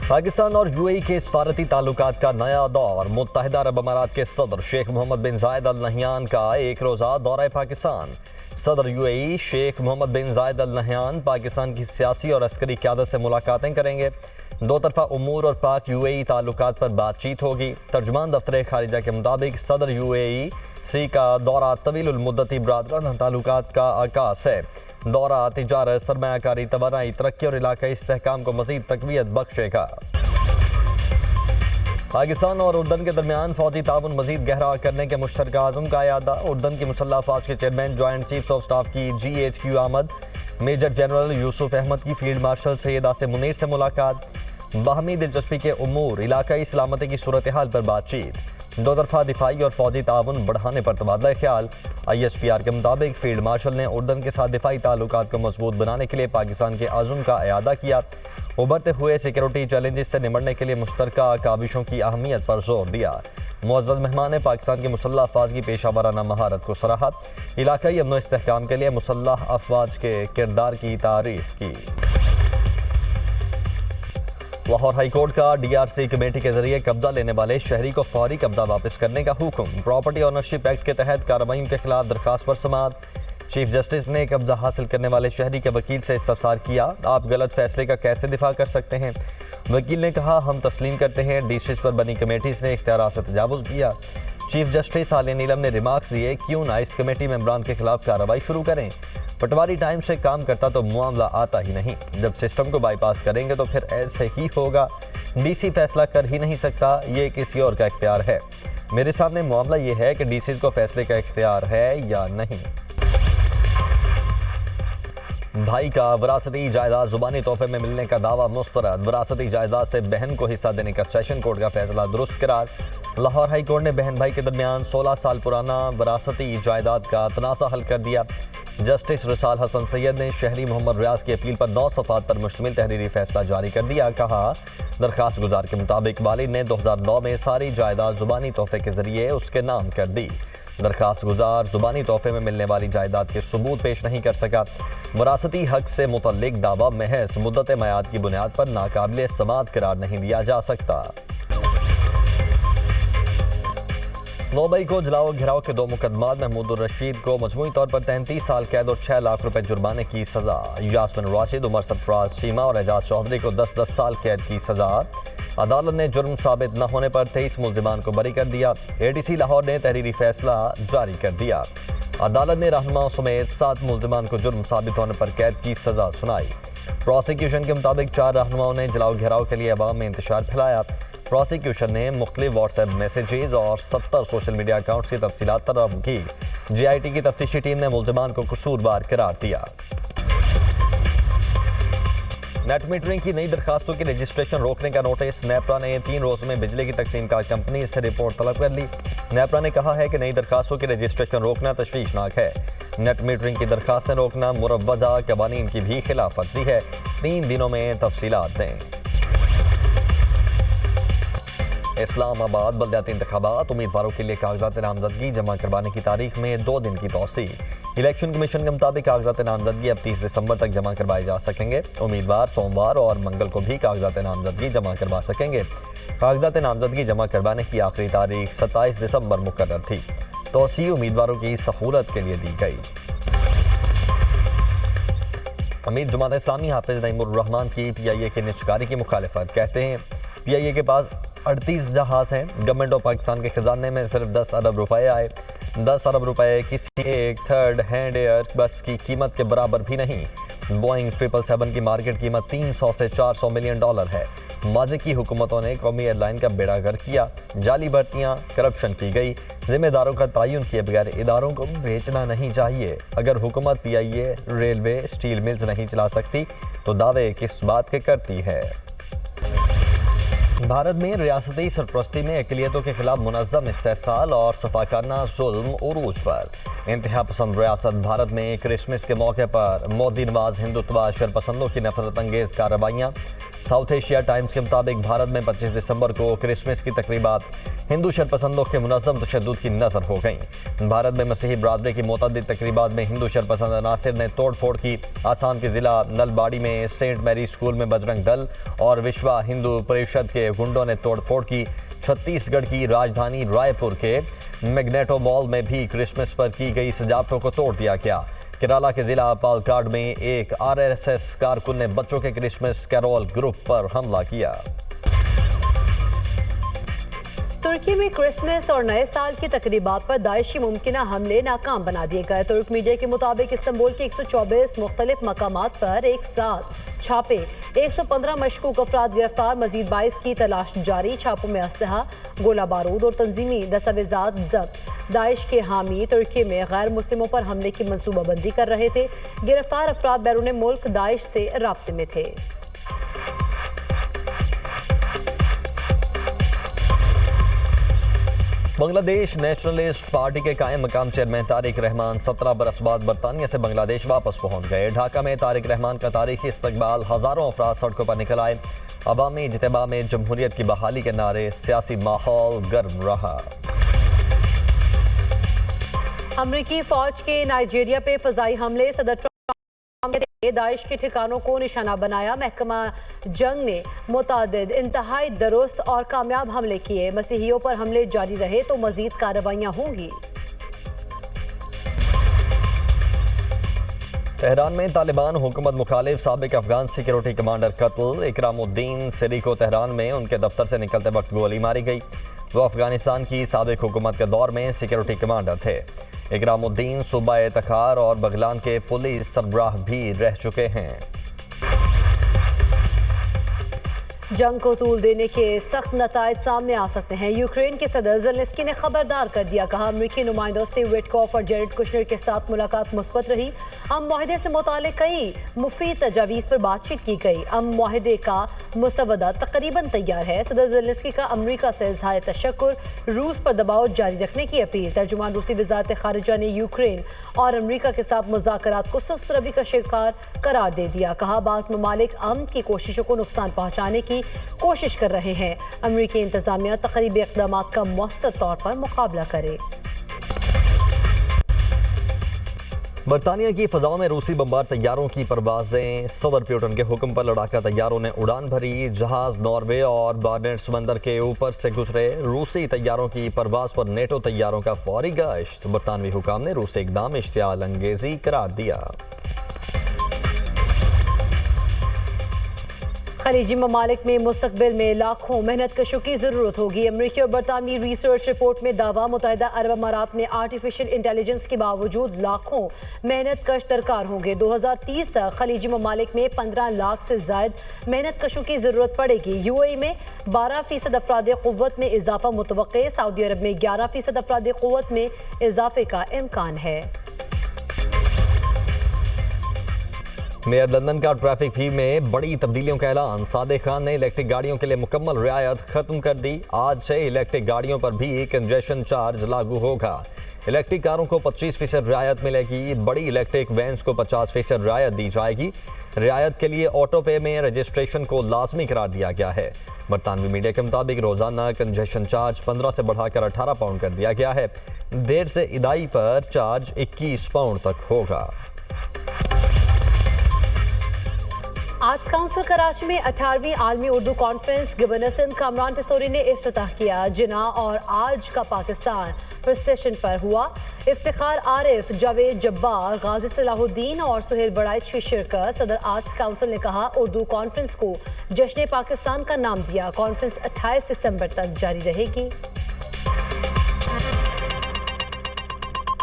पाकिस्तान और यूएई के सफारती ताल्लुकात का नया दौर। मुत्तहिदा अरब अमारात के सदर शेख मोहम्मद बिन जायद अल नहयान का एक रोज़ा दौरा पाकिस्तान। सदर यूएई शेख मोहम्मद बिन जायद अल नहयान पाकिस्तान की सियासी और अस्करी क़यादत से मुलाकातें करेंगे। दो तरफा उमूर और पाक यूएई ताल्लुकात पर बातचीत होगी। तर्जुमान दफ्तर खारिजा के मुताबिक सदर यूएई सी का दौरा तवील मुद्दती बरादराना ताल्लुकात का आगाज़ है। दौरा तिजारत, सरमायाकारी, तवानाई, तरक्की और इलाकाई इस्तेहकाम को मज़ीद तक़वियत बख्शेगा। पाकिस्तान और उर्दन के दरमियान फौजी ताउन मज़ीद गहरा करने के मुश्तरका अज़म का यादा। उर्दन की मुसल्लह अफ़वाज के chairman joint chiefs of staff की GHQ आमद। मेजर जनरल यूसुफ अहमद की फील्ड मार्शल सैयद आसिम मुनीर से मुलाकात। बाहमी दिलचस्पी के उमूर, इलाकाई सलामती की सूरत हाल पर बातचीत। दो तरफा दिफाई और फौजी ताउन बढ़ाने पर तबादला ख्याल। ISPR के मुताबिक फील्ड मार्शल ने उर्दन के साथ दिफाई ताल्लुकात को मजबूत बनाने के लिए पाकिस्तान के आज़म का इयादा किया। उभरते हुए सिक्योरिटी चैलेंजेस से निमटने के लिए मुश्तरका काविशों की अहमियत पर जोर दिया। मुअज़्ज़ज़ मेहमान ने पाकिस्तान की मुसल्लह अफ़वाज की पेशा वराना महारत को सराहा। इलाकाई अमन व इस्तेहकाम के लिए मुसल्लह अफ़वाज के किरदार की तारीफ की। लाहौर हाई कोर्ट का DRC कमेटी के जरिए कब्जा लेने वाले शहरी को फौरी कब्जा वापस करने का हुक्म। प्रॉपर्टी ऑनरशिप एक्ट के तहत कार्रवाई के खिलाफ दरखास्त पर समाअत। चीफ जस्टिस ने कब्जा हासिल करने वाले शहरी के वकील से इस्तफसार किया, आप गलत फैसले का कैसे दिफा कर सकते हैं। वकील ने कहा, हम तस्लीम करते हैं DCs पर बनी कमेटीज ने इख्तियार से तजावुज़ किया। चीफ जस्टिस आलिया नीलम ने रिमार्क्स दिए, क्यों ना इस कमेटी मेंबरान के खिलाफ कार्रवाई शुरू करें। पटवारी टाइम से काम करता तो मामला आता ही नहीं। जब सिस्टम को बाईपास करेंगे तो फिर ऐसे ही होगा। DC फैसला कर ही नहीं सकता, ये किसी और का इख्तियार है। मेरे सामने मामला ये है कि DCs को फैसले का इख्तियार है या नहीं। भाई का वरासती जायदाद जुबानी तोहफे में मिलने का दावा मुस्तरद। वरासती जायदाद से बहन को हिस्सा देने का सेशन कोर्ट का फैसला दुरुस्त करार। लाहौर हाई कोर्ट ने बहन भाई के दरमियान 16 साल पुराना वरासती जायदाद का तनाज़ा हल कर दिया। जस्टिस रिसाल हसन सैयद ने शहरी मोहम्मद रियाज की अपील पर 9 सफ़ात पर मुश्तमिल तहरीरी फैसला जारी कर दिया। कहा, दरखास्त गुजार के मुताबिक वालिद ने 2009 में सारी जायदाद जुबानी तोहफे के जरिए उसके नाम कर दी। दरखास्त गुजार जुबानी तोहफे में मिलने वाली जायदाद के सबूत पेश नहीं कर सका। वरासती हक से मुतल्लिक दावा महज मुद्दत मयाद की बुनियाद पर नाकाबिले समाअत करार नहीं दिया जा सकता। 9 मई को जलाओ घिराव के 2 मुकदमात महमूद रशीद को मजमूई तौर पर 33 साल कैद और 6 लाख रुपए जुर्माने की सजा। यास्मिन राशिद, उमर सरफराज सीमा और एजाज चौधरी को 10-10 साल कैद की सजा। अदालत ने जुर्म साबित न होने पर 23 मुल्जिमान को बरी कर दिया। ADC लाहौर ने तहरीरी फैसला जारी कर दिया। अदालत ने रहनुमाओं समेत 7 मुल्जिमान को जुर्म साबित होने पर कैद की सजा सुनाई। प्रोसिक्यूशन के मुताबिक 4 रहनुमाओं ने जलाओ घेराव के लिए अवाम में इंतशार फैलाया। प्रोसिक्यूशन ने मुख्तलिफ व्हाट्सएप मैसेजेस और 70 सोशल मीडिया अकाउंट्स की तफसीलात तलब की। GIT की तफ्तीशी टीम ने मुल्जिमान को कसूरवार करार दिया। नेट मीटरिंग की नई दरखास्तों की रजिस्ट्रेशन रोकने का नोटिस। नेपरा ने 3 रोज़ में बिजली की तकसीम का कंपनी से रिपोर्ट तलब कर ली। नेपरा ने कहा है कि नई दरखास्तों की रजिस्ट्रेशन रोकना तशवीशनाक है। नेट मीटरिंग की दरखास्तें रोकना मुरव्वजा कवानीन की भी खिलाफ वर्जी है। 3 दिनों में तफसीलात दें। इस्लामाबाद बल्दियाती इंतखाबात, उम्मीदवारों के लिए कागजात नामजदगी जमा करवाने की तारीख में 2 दिन की तौसी। इलेक्शन कमीशन के मुताबिक कागजात नामजदगी अब 30 दिसंबर तक जमा करवाए जा सकेंगे। उम्मीदवार सोमवार और मंगल को भी कागजात नामजदगी जमा करवा सकेंगे। कागजात नामजदगी जमा करवाने की आखिरी तारीख 27 दिसंबर मुकर्रर थी। तौसी उम्मीदवारों की सहूलत के लिए दी गई। अमीर जमात इस्लामी हाफिज नईमुर रहमान की PIA की निजकारी की मुखालिफत। कहते हैं, PIA के पास 38 जहाज़ हैं। गवर्नमेंट ऑफ पाकिस्तान के खजाने में सिर्फ 10 अरब रुपए आए। 10 अरब रुपए किसी एक थर्ड हैंड एयर बस की कीमत के बराबर भी नहीं। बोइंग 777 की मार्केट कीमत 300 से 400 मिलियन डॉलर है। माज़ी की हुकूमतों ने कौमी एयरलाइन का बेड़ा गर्क किया। जाली भर्तियाँ, करप्शन की गई। जिम्मेदारों का तयन किए बगैर इदारों को बेचना नहीं चाहिए। अगर हुकूमत PIA, रेलवे, स्टील मिल्स नहीं चला सकती तो दावे किस बात के करती है। भारत में रियासती सरपरस्ती में अक़लियतों के खिलाफ मुनज़्ज़म इस्तेहसाल और सफाकाना जुल्म उरूज पर। इंतहा पसंद रियासत भारत में क्रिसमस के मौके पर मोदी नवाज हिंदुत्व शरपसंदों की नफरत अंगेज़ कार्रवाइयाँ। साउथ एशिया टाइम्स के मुताबिक भारत में 25 दिसंबर को क्रिसमस की तकरीबात हिंदू शरपसंदों के मुनज़्ज़म तशद्दुद की नज़र हो गई। भारत में मसीही बरादरी की मुतअद्दिद तकरीबात में हिंदू शरपसंद अनासिर ने तोड़ फोड़ की। आसाम के जिला नलबाड़ी में सेंट मैरी स्कूल में बजरंग दल और विश्वा हिंदू परिषद के गुंडों ने तोड़ फोड़ की। छत्तीसगढ़ की राजधानी रायपुर के मैग्नेटो मॉल में भी क्रिसमस पर की गई सजावटों को तोड़ दिया गया। केरला के जिला पालक्काड में एक आरएसएस कारकुन ने बच्चों के क्रिसमस कैरोल ग्रुप पर हमला किया। तुर्की में क्रिसमस और नए साल की तकरीबात पर दाइश के मुमकिन हमले नाकाम बना दिए गए। तुर्क मीडिया के मुताबिक इस्तांबुल के 124 मुख्तलिफ मकामात पर एक साथ छापे, 115 मशकूक अफराद गिरफ्तार, मजीद 22 की तलाश जारी। छापों में असलहा, गोला बारूद और तंजीमी दस्तावेजात जब्त। दाइश के हामी तुर्की में गैर मुस्लिमों पर हमले की मनसूबाबंदी कर रहे थे। गिरफ्तार अफराद बैरून मुल्क दाइश से राब्ते में थे। बांग्लादेश नेशनलिस्ट पार्टी के कायम मकाम चेयरमैन तारिक रहमान 17 बरस बाद बरतानिया से बांग्लादेश वापस पहुंच गए। ढाका में तारिक रहमान का तारीखी इस्तकबाल, हजारों अफराद सड़कों पर निकल आए। अवामी इज्तिमा में जमहूरियत की बहाली के नारे, सियासी माहौल गर्म रहा। अमरीकी फौज के नाइजीरिया पे फजाई हमले, सदर ट्रंप ने दाइश के ठिकानों को निशाना बनाया। महकमा जंग ने मुतादिद इंतहाई दुरुस्त और कामयाब हमले किए। मसीहियों पर हमले जारी रहे तो मजीद कार्रवाइयां होंगी। तेहरान में तालिबान हुकूमत मुखालिफ साबिक अफगान सिक्योरिटी कमांडर कत्ल। इकरामुद्दीन सिरी को तेहरान में उनके दफ्तर से निकलते वक्त गोली मारी गई। वो अफगानिस्तान की साबिक हुकूमत के दौर में सिक्योरिटी कमांडर थे। इकरामुद्दीन सूबा तखार और बगलान के पुलिस सरबराह भी रह चुके हैं। जंग को तूल देने के सख्त नतायज सामने आ सकते हैं। यूक्रेन के सदर ज़ेलेंस्की ने खबरदार कर दिया, कहा अमरीकी नुमाइंदों स्टीव विटकॉफ और जेरेड कुशनर के साथ मुलाकात मुस्बत रही। अमन मुआहदे से मुतालिक कई मुफीद तजावीज़ पर बातचीत की गई। अमन मुआहदे का मुसवदा तकरीबन तैयार है। सदर ज़ेलेंस्की का अमरीका से इज़हार तशक्कुर, रूस पर दबाव जारी रखने की अपील। तर्जुमान रूसी वज़ारत ख़ारिजा ने यूक्रेन और अमरीका के साथ मुज़ाकरात को सुस्त रवि का शिकार करार दे दिया। कहा बाज़ ममालिक अमन की कोशिशों को नुकसान पहुँचाने की कोशिश कर रहे हैं। अमरीकी इंतजामिया तकरीबी इक़दामात का मौसर तौर पर मुकाबला करे। बरतानिया की फ़ज़ाओं में रूसी बमबार तैयारों की परवाज़ें। सदर प्यूटन के हुक्म पर लड़ाका तैयारों ने उड़ान भरी। जहाज़ नॉर्वे और बार्नेट समंदर के ऊपर से गुजरे। रूसी तैयारों की परवाज़ पर नेटो तैयारों का फौरी गश्त। बरतानवी हुकाम ने रूसी इक़दाम इश्तियाल अंगेज़ी करार दिया। खलीजी ममालिक में मुस्तकबिल में लाखों मेहनत कशों की जरूरत होगी। अमरीकी और बरतानवी रिसर्च रिपोर्ट में दावा, मुत्तहिदा अरब अमारात में आर्टिफिशियल इंटेलिजेंस के बावजूद लाखों मेहनत कश दरकार होंगे। 2030 तक खलीजी ममालिक में 15 लाख से ज्यादा मेहनत कशों की जरूरत पड़ेगी। यूएई में 12% अफराद क़ुव्वत में इजाफा मुतवक्के। सऊदी अरब में 11% अफराद क़ुव्वत में इजाफे का इम्कान है। मेयर लंदन का ट्रैफिक फी में बड़ी तब्दीलियों का ऐलान। सादिक खान ने इलेक्ट्रिक गाड़ियों के लिए मुकम्मल रियायत खत्म कर दी। आज से इलेक्ट्रिक गाड़ियों पर भी कंजेशन चार्ज लागू होगा। इलेक्ट्रिक कारों को 25% रियायत मिलेगी। बड़ी इलेक्ट्रिक वैन्स को 50% रियायत दी जाएगी। रियायत के लिए ऑटो पे में रजिस्ट्रेशन को लाजमी करार दिया गया है। बरतानवी मीडिया के मुताबिक रोजाना कंजेशन चार्ज 15 से बढ़ाकर 18 पाउंड कर दिया गया है। देर से इदाई पर चार्ज 21 पाउंड तक होगा। आर्ट्स काउंसिल कराची में 18वीं आलमी उर्दू कॉन्फ्रेंस गवर्नर सिंध कामरान तसोरी ने इफ्तिताह किया। जिना और आज का पाकिस्तान प्रोसेशन पर हुआ। इफ्तिखार आरिफ, जावेद जब्बार, गाजी सलाहुद्दीन और सुहेल बड़ाइच की शिरकत। सदर आर्ट्स काउंसिल ने कहा उर्दू कॉन्फ्रेंस को जश्न पाकिस्तान का नाम दिया। कॉन्फ्रेंस 28 दिसंबर तक जारी रहेगी।